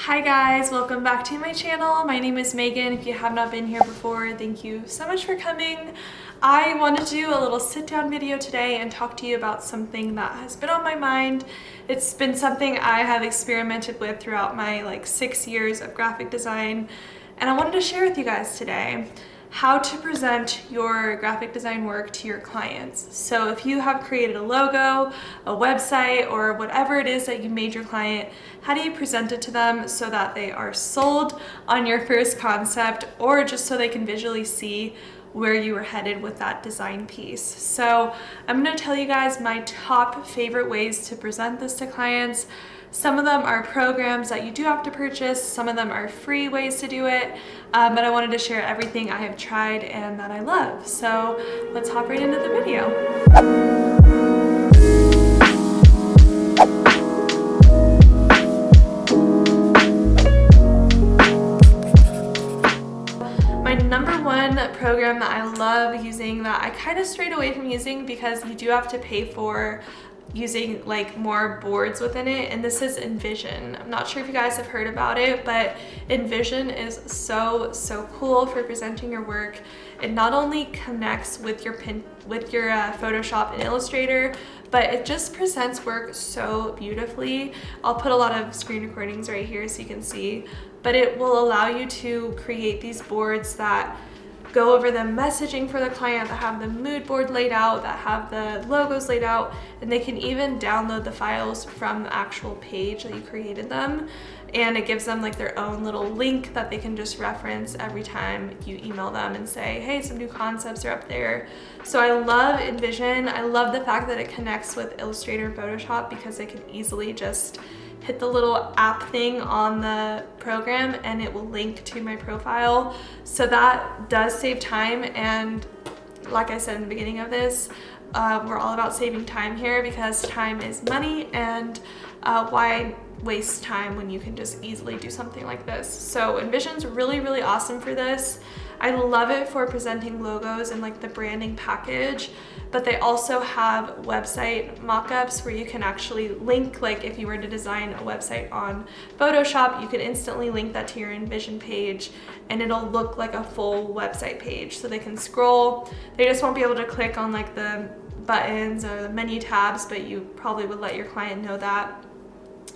Hi guys, welcome back to my channel. My name is Megan. If you have not been here before, thank you so much for coming. I wanted to do a little sit down video today and talk to you about something that has been on my mind. It's been something I have experimented with throughout my 6 years of graphic design, and I wanted to share with you guys today how to present your graphic design work to your clients. So if you have created a logo, a website, or whatever it is that you made your client, how do you present it to them so that they are sold on your first concept, or just so they can visually see where you were headed with that design piece? So I'm going to tell you guys my top favorite ways to present this to clients. Some of them are programs that you do have to purchase, some of them are free ways to do it, but I wanted to share everything I have tried and that I love. So let's hop right into the video. My number one program that I love using, that I kind of strayed away from using because you do have to pay for using more boards within it, and this is Envision. I'm not sure if you guys have heard about it, but Envision is so cool for presenting your work. It not only connects with your Photoshop and Illustrator, but it just presents work so beautifully. I'll put a lot of screen recordings right here so you can see, but it will allow you to create these boards that go over the messaging for the client, that have the mood board laid out, that have the logos laid out, and they can even download the files from the actual page that you created them. And it gives them their own little link that they can just reference every time you email them and say, hey, some new concepts are up there. So I love Envision. I love the fact that it connects with Illustrator and Photoshop because it can easily just hit the little app thing on the program and it will link to my profile. So that does save time, and like I said in the beginning of this, we're all about saving time here because time is money, and why waste time when you can just easily do something like this? So Envision's really awesome for this. I love it for presenting logos and the branding package, but they also have website mockups where you can actually link, if you were to design a website on Photoshop, you can instantly link that to your Envision page and it'll look like a full website page. So they can scroll, they just won't be able to click on the buttons or the menu tabs, but you probably would let your client know that.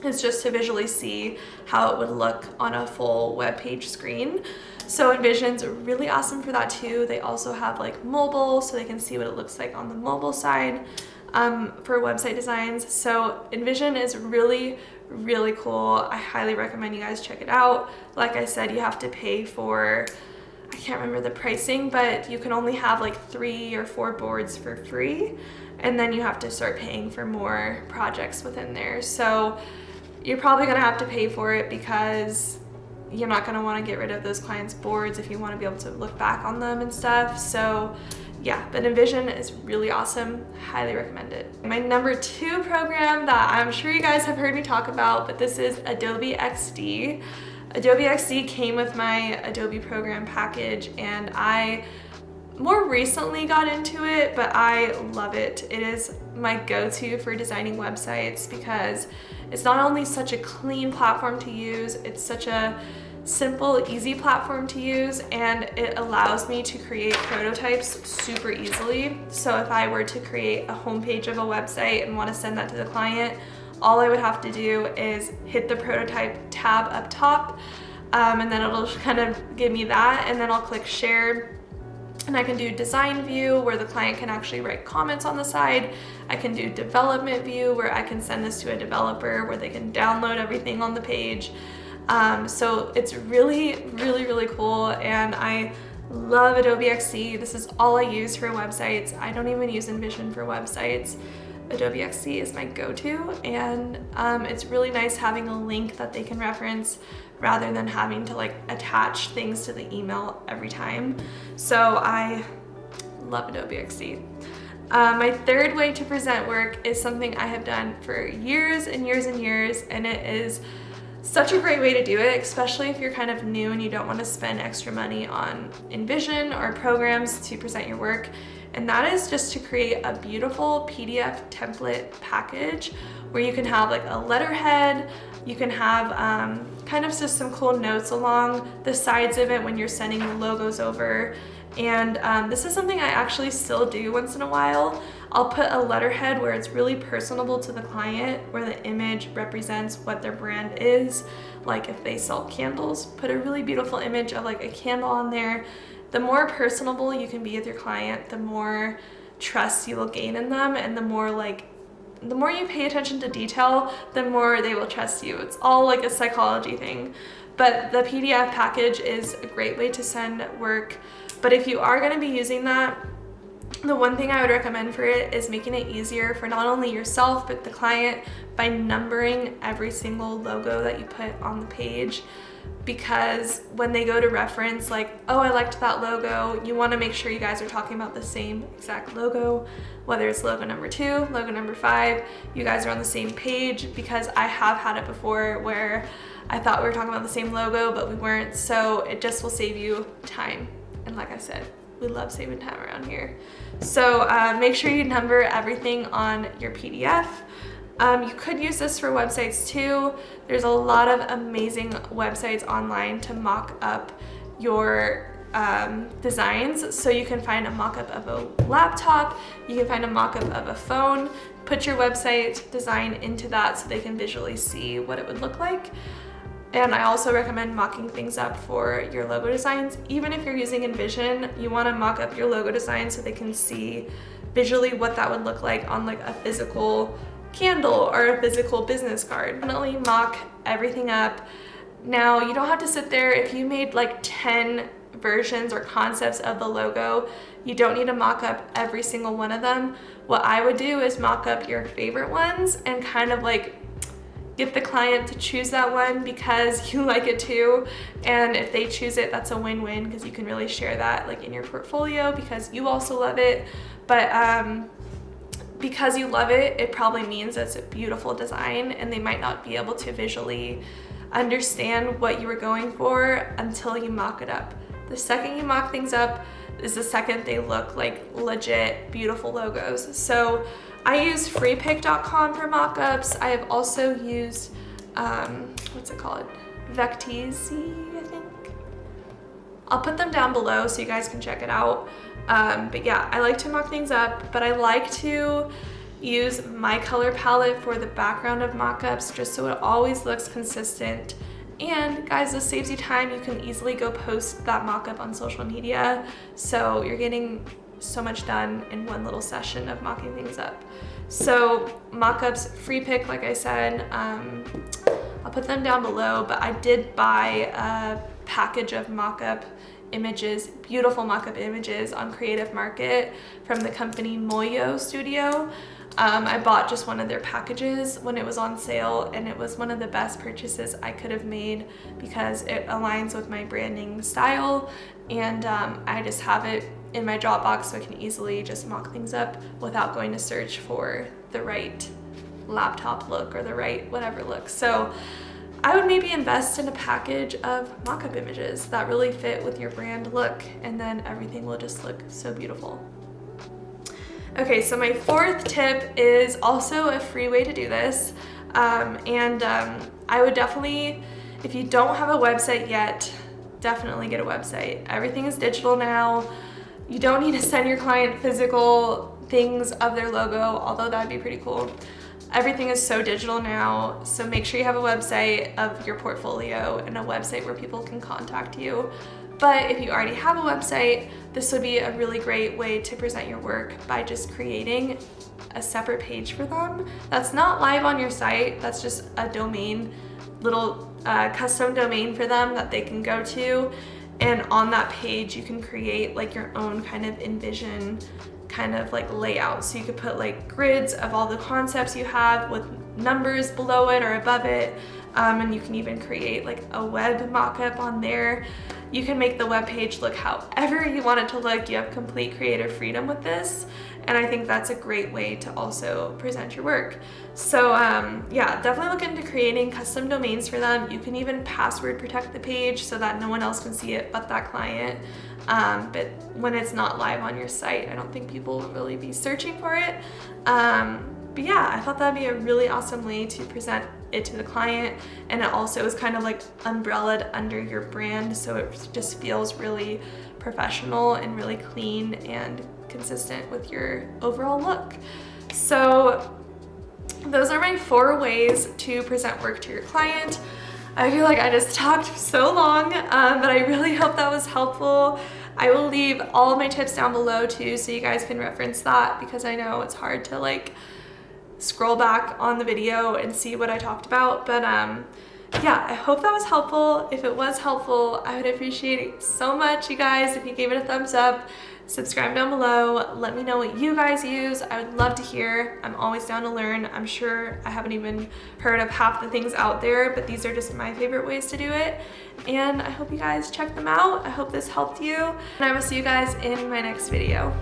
It's just to visually see how it would look on a full web page screen. So Envision's really awesome for that too. They also have mobile, so they can see what it looks like on the mobile side for website designs. So Envision is really cool. I highly recommend you guys check it out. Like I said, you have to pay for, I can't remember the pricing, but you can only have 3 or 4 boards for free, and then you have to start paying for more projects within there. So you're probably gonna have to pay for it because you're not gonna wanna get rid of those clients' boards if you wanna be able to look back on them and stuff. So yeah, but Envision is really awesome. Highly recommend it. My number 2 program that I'm sure you guys have heard me talk about, but this is Adobe XD. Adobe XD came with my Adobe program package, and I more recently got into it, but I love it. It is my go-to for designing websites because it's not only such a clean platform to use, it's such a simple, easy platform to use, and it allows me to create prototypes super easily. So if I were to create a homepage of a website and want to send that to the client, all I would have to do is hit the prototype tab up top, and then it'll kind of give me that, and then I'll click share. And I can do design view where the client can actually write comments on the side. I can do development view where I can send this to a developer where they can download everything on the page. So it's really cool, and I love Adobe XD. This is all I use for websites. I don't even use Envision for websites. Adobe XD is my go-to, and it's really nice having a link that they can reference rather than having to attach things to the email every time. So I love Adobe XD. My third way to present work is something I have done for years and years, and it is such a great way to do it, especially if you're kind of new and you don't want to spend extra money on Envision or programs to present your work. and that is just to create a beautiful PDF template package where you can have like a letterhead, you can have kind of just some cool notes along the sides of it when you're sending the logos over. And this is something I actually still do once in a while. I'll put a letterhead where it's really personable to the client, where the image represents what their brand is. Like if they sell candles, put a really beautiful image of like a candle on there. The more personable you can be with your client, the more trust you will gain in them, and the more you pay attention to detail, the more they will trust you. It's all like a psychology thing. But the PDF package is a great way to send work. But if you are going to be using that, the one thing I would recommend for it is making it easier for not only yourself but the client by numbering every single logo that you put on the page. Because when they go to reference, like, oh, I liked that logo, you want to make sure you guys are talking about the same exact logo, whether it's logo number 2, logo number 5, you guys are on the same page, because I have had it before where I thought we were talking about the same logo, but we weren't, so it just will save you time. And like I said, we love saving time around here. So make sure you number everything on your PDF. You could use this for websites too. There's a lot of amazing websites online to mock up your designs. So you can find a mock-up of a laptop, you can find a mock-up of a phone, put your website design into that so they can visually see what it would look like. And I also recommend mocking things up for your logo designs. Even if you're using Envision, you want to mock up your logo design so they can see visually what that would look like on like a physical candle or a physical business card. Definitely mock everything up. Now, you don't have to sit there. If you made like 10 versions or concepts of the logo, you don't need to mock up every single one of them. What I would do is mock up your favorite ones and kind of like get the client to choose that one because you like it too. And if they choose it, that's a win-win because you can really share that like in your portfolio because you also love it. But because you love it, it probably means it's a beautiful design and they might not be able to visually understand what you were going for until you mock it up. The second you mock things up is the second they look like legit beautiful logos. So I use freepik.com for mockups. I have also used, what's it called? Vecteezy, I think. I'll put them down below so you guys can check it out. But yeah, I like to mock things up, but I like to use my color palette for the background of mockups just so it always looks consistent. And guys, this saves you time. You can easily go post that mockup on social media. So you're getting so much done in one little session of mocking things up. So mockups, Freepik, like I said, I'll put them down below, but I did buy a package of mockup images, beautiful mockup images on Creative Market from the company Moyo Studio. I bought just one of their packages when it was on sale, and it was one of the best purchases I could have made because it aligns with my branding style, and I just have it in my Dropbox so I can easily just mock things up without going to search for the right laptop look or the right whatever look. So I would maybe invest in a package of mockup images that really fit with your brand look, and then everything will just look so beautiful. Okay, so my fourth tip is also a free way to do this. I would definitely, if you don't have a website yet, definitely get a website. Everything is digital now. You don't need to send your client physical things of their logo, although that'd be pretty cool. Everything is so digital now, so make sure you have a website of your portfolio and a website where people can contact you. But if you already have a website, this would be a really great way to present your work by just creating a separate page for them. That's not live on your site, that's just a domain, little custom domain for them that they can go to. And on that page, you can create like your own kind of Envision kind of like layout. So you could put like grids of all the concepts you have with numbers below it or above it. And you can even create like a web mock-up on there. You can make the web page look however you want it to look. You have complete creative freedom with this. And I think that's a great way to also present your work. So yeah, definitely look into creating custom domains for them. You can even password protect the page so that no one else can see it but that client. but when it's not live on your site, I don't think people will really be searching for it. But yeah, I thought that'd be a really awesome way to present it to the client, and it also is kind of like umbrellaed under your brand, so it just feels really professional and really clean and consistent with your overall look. So those are my 4 ways to present work to your client. I feel like I just talked so long, but I really hope that was helpful. I will leave all of my tips down below too, so you guys can reference that, because I know it's hard to like scroll back on the video and see what I talked about. But yeah, I hope that was helpful. If it was helpful, I would appreciate it so much, you guys, if you gave it a thumbs up. Subscribe down below. Let me know what you guys use. I would love to hear. I'm always down to learn. I'm sure I haven't even heard of half the things out there, but these are just my favorite ways to do it. And I hope you guys check them out. I hope this helped you. And I will see you guys in my next video.